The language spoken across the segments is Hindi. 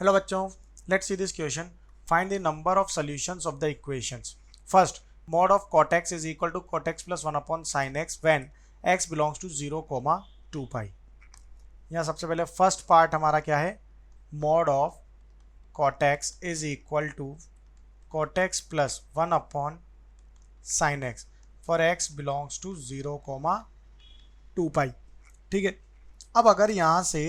हेलो बच्चों, let's see this question. Find the number of solutions of the equations. First, mod of cot x is equal to cot x plus 1 upon sin x when x belongs to 0, 2 pi. यहाँ सबसे पहले फर्स्ट पार्ट हमारा क्या है? mod of cot x is equal to cot x plus 1 upon sin x for x belongs to 0, 2 pi. ठीक है. अब अगर यहाँ से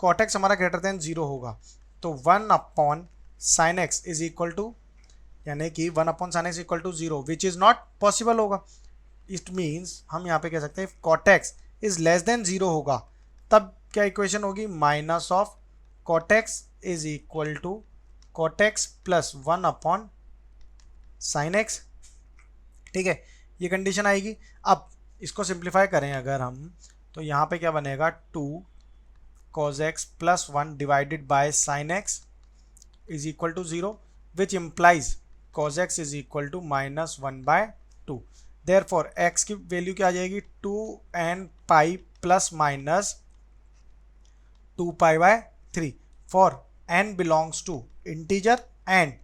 cot x हमारा ग्रेटर देन 0 होगा तो 1 upon sine X is equal to, यानी कि 1 upon sine X equal to 0 which is not possible होगा. इट मीन्स हम यहाँ पे कह सकते हैं cot x is less than 0 होगा, तब क्या इक्वेशन होगी? Minus of cot x is equal to cot x plus 1 upon sine X. ठीक है, ये कंडीशन आएगी. अब इसको सिंप्लीफाई करें अगर हम, तो यहाँ पे क्या बनेगा? 2 cos x plus 1 divided by sin x is equal to 0, which implies cos x is equal to minus 1 by 2. Therefore x की वैल्यू क्या आ जाएगी? 2n pi plus minus 2 pi by 3 for n belongs to integer and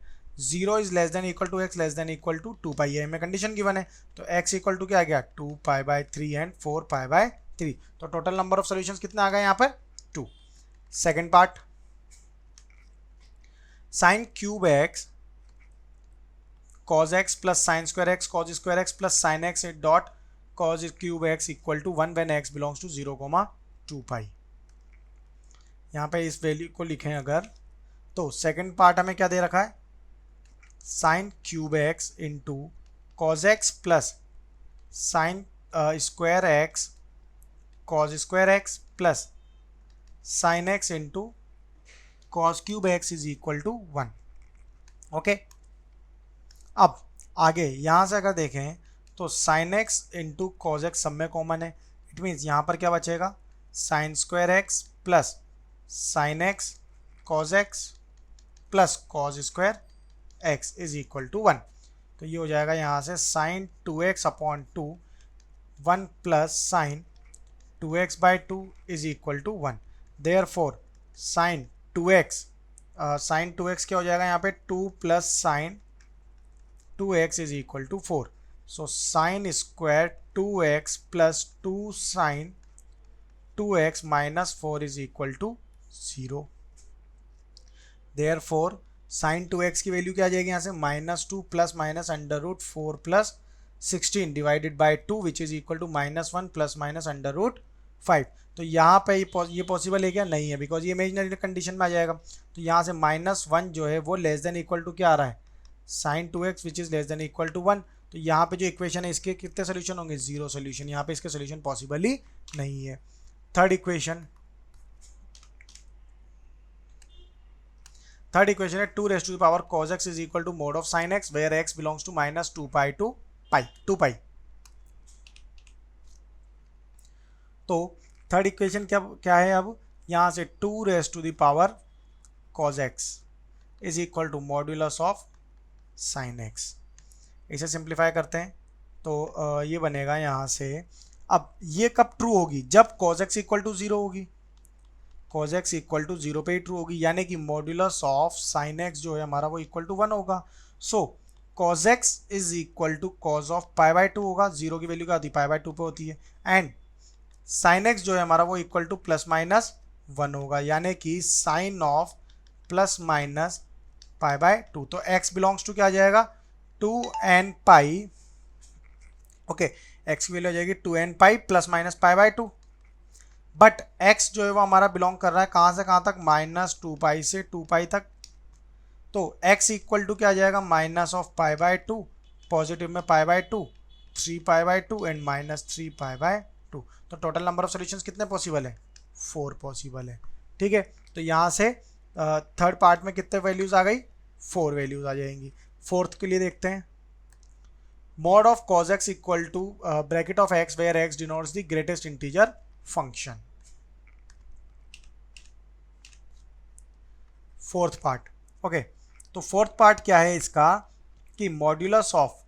0 is less than equal to x less than equal to 2 pi. ये हमें कंडीशन गिवन है, तो x इक्वल टू क्या आ गया? 2 pi by 3 and 4 pi by 3. तो टोटल नंबर ऑफ सॉल्यूशंस कितने आ गए यहाँ पर? 2. Second part, sine cube X cos X plus sine square X cos square X plus sine X dot cos cube X equal to 1 when X belongs to 0, 2 pi. यहाँ पे इस वैल्यू को लिखें अगर, तो सेकेंड पार्ट हमें क्या दे रखा है? Sine cube X into cos X plus sine square X cos square X plus sine X into cos cube X is equal to 1. Okay, अब आगे यहाँ से अगर देखें तो sine X into cos X सब में कॉमन है. इट मीन्स यहाँ पर क्या बचेगा? Sine square X plus sine X cos X plus cos square X is equal to 1. तो ये हो जाएगा यहाँ से sine 2x upon 2 1 plus sine 2x by 2 is equal to 1. Therefore sine 2x क्या हो जाएगा यहाँ पे? 2 प्लस sine 2x is equal to 4. So sine square 2x plus 2 sine 2x minus 4 is equal to 0. Therefore sine 2x की वैल्यू क्या आ जाएगी यहाँ से? -2 plus minus under root 4 plus 16 divided by 2 which is equal to -1 plus minus under root 5. तो यहाँ पे ये पॉसिबल है क्या? नहीं है, बिकॉज ये इमेजिनरी कंडीशन में आ जाएगा. तो यहाँ से -1 जो है वो लेस देन इक्वल टू क्या आ रहा है? Sine 2x which is less than equal to 1. तो यहाँ पे जो इक्वेशन है इसके कितने सोल्यूशन होंगे? 0 सोल्यूशन. यहाँ पे इसके सोल्यूशन पॉसिबल ही नहीं है. थर्ड इक्वेशन है 2 raised to the power cos x is equal to mod of sin x where x belongs to minus 2 pi to 2 pi. तो थर्ड इक्वेशन क्या है? अब यहाँ से 2 raised to the power cos x is equal to modulus of sin x. इसे सिंप्लीफाई करते हैं तो ये बनेगा यहाँ से. अब ये कब ट्रू होगी? जब cos x इक्वल टू 0 होगी. cos x इक्वल टू 0 पे ही ट्रू होगी, यानी कि मॉड्यूलस ऑफ साइन x जो है हमारा वो इक्वल टू 1 होगा. So cos x is equal to cos of pi by 2 होगा. 0 की वैल्यू क्या होती है? पाई बाई 2 पे होती है. एंड साइन x जो है हमारा वो इक्वल टू प्लस माइनस 1 होगा, यानी कि sine of plus minus pi by 2. तो x बिलोंग्स टू क्या आ जाएगा? 2n pi. ओके, x की वैल्यू आ जाएगी 2n pi plus minus pi by 2. But x जो है वो हमारा बिलोंग कर रहा है कहाँ से कहाँ तक? -2 पाई से 2 पाई तक. तो x इक्वल टू क्या आ जाएगा? Minus of pi by 2, positive में pi by 2, 3 pi by 2 and -3 pi by 2. तो टोटल नंबर ऑफ सॉल्यूशंस कितने पॉसिबल है? 4 पॉसिबल है. ठीक है, तो यहाँ से थर्ड पार्ट में कितने वैल्यूज आ गई? 4 वैल्यूज आ जाएंगी. फोर्थ के लिए देखते हैं. mod of cos x equal to bracket of x where x denotes the greatest integer function. Fourth part. Okay, तो फोर्थ पार्ट क्या है इसका? कि modulus of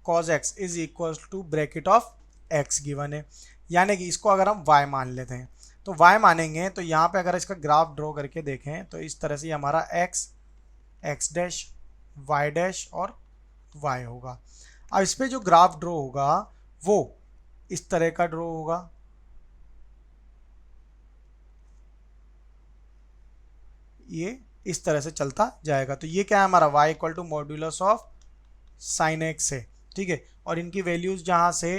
cos x is equal to bracket of x given है, यानी कि इसको अगर हम y मान लेते हैं तो y मानेंगे तो यहाँ पे अगर इसका ग्राफ ड्रॉ करके देखें तो इस तरह से ये हमारा x डैश y डैश और y होगा। अब इस पे जो ग्राफ ड्रॉ होगा वो इस तरह का ड्रॉ होगा, ये इस तरह से चलता जाएगा। तो ये क्या है हमारा y equal to modulus of sine x है, ठीक है। और इनकी वैल्यूज जहाँ से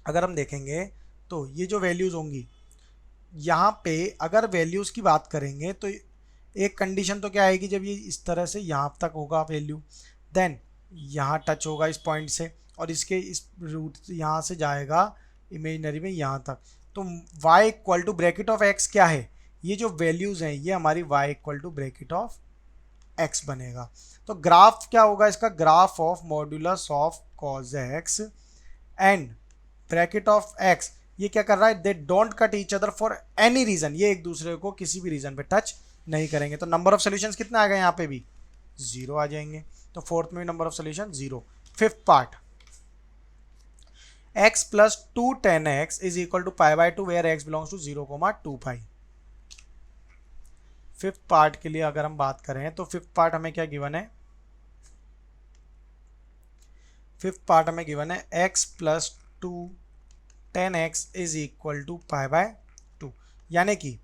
अगर हम देखेंगे तो ये जो वैल्यूज होंगी यहाँ पे अगर वैल्यूज की बात करेंगे तो एक कंडीशन तो क्या आएगी, जब ये इस तरह से यहाँ तक होगा वैल्यू, देन यहाँ टच होगा इस पॉइंट से और इसके इस रूट यहाँ से जाएगा इमेजिनरी में यहाँ तक। तो y equal to bracket of x क्या है, ये जो वैल्यूज हैं ये हमारी y equal to bracket of x बनेगा। तो ग्राफ क्या होगा इसका, graph of modulus of cos x and bracket of x, ये क्या कर रहा है, they don't cut each other for any reason, ये एक दूसरे को किसी भी रीजन पे टच नहीं करेंगे। तो नंबर ऑफ सॉल्यूशंस कितने आ गए यहाँ पे भी 0 आ जाएंगे। तो फोर्थ में number of solution 0। Fifth part, x plus 2 tan x is equal to pi by 2 where x belongs to 0, 2 pi. Fifth part के लिए अगर हम बात करें तो फिफ्थ पार्ट हमें क्या गिवन है, फिफ्थ पार्ट हमें गिवन है x plus 2 tan x is equal to pi by 2, यानी कि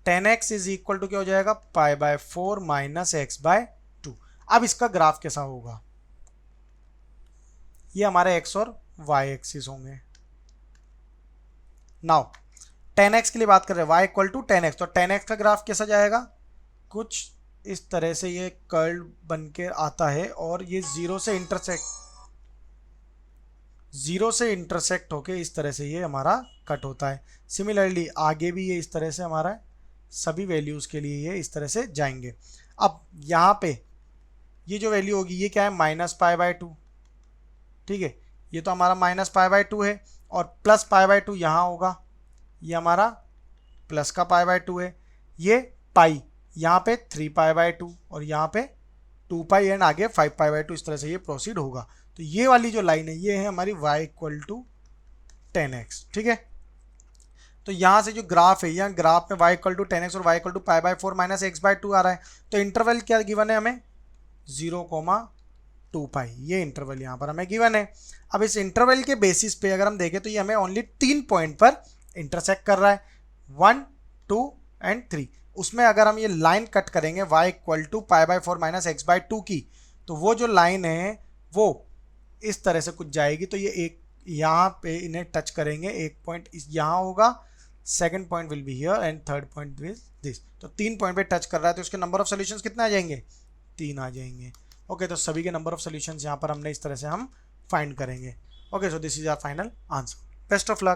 tan x is equal to क्या हो जाएगा, pi by 4 minus x by 2। अब इसका ग्राफ कैसा होगा, ये हमारे x और y एक्सिस होंगे। नाउ tan x के लिए बात कर रहे हैं, y equal to tan x, तो tan x का ग्राफ कैसा जाएगा, कुछ इस तरह से ये कर्व बन के आता है और ये जीरो से इंटरसेक्ट होके इस तरह से ये हमारा कट होता है। सिमिलरली आगे भी ये इस तरह से हमारा सभी वैल्यूज़ के लिए ये इस तरह से जाएंगे। अब यहाँ पे ये जो वैल्यू होगी ये क्या है, माइनस पाई बाय 2, ठीक है, ये तो हमारा माइनस पाई बाय 2 है और प्लस पाई बाय 2 यहाँ होगा, ये हमारा प्लस का पाई बाय 2 है, ये पाई यहाँ पे 3 पाई बाय 2 और यहाँ पे 2 पाई एंड आगे 5 पाई बाय 2, इस तरह से ये प्रोसीड होगा। तो ये वाली जो लाइन है ये है हमारी y equal to tan x, ठीक है। तो यहाँ से जो ग्राफ है, यहाँ ग्राफ में y equal to tan x और y equal to pi by 4 minus x by 2 आ रहा है। तो इंटरवल क्या गिवन है हमें, 0, 2 पाई, ये इंटरवल यहाँ पर हमें गिवन है। अब इस इंटरवल के बेसिस पे अगर हम देखें तो ये हमें ओनली 3 पॉइंट पर इंटरसेक्ट कर रहा है, 1, 2 एंड 3। उसमें अगर हम ये लाइन कट करेंगे y equal to pi by 4 minus x by 2 की, तो वो जो लाइन है वो इस तरह से कुछ जाएगी। तो ये एक यहाँ पे इन्हें टच करेंगे, एक पॉइंट यहाँ होगा, second point will be here and third point will this. तो 3 पॉइंट पे टच कर रहा है, तो इसके नंबर ऑफ सॉल्यूशंस कितने आ जाएंगे, 3 आ जाएंगे। ओके, तो सभी के नंबर ऑफ सॉल्यूशंस यहाँ पर हमने इस तरह से हम फाइंड करेंगे। Okay, so this is our final answer. Best of luck.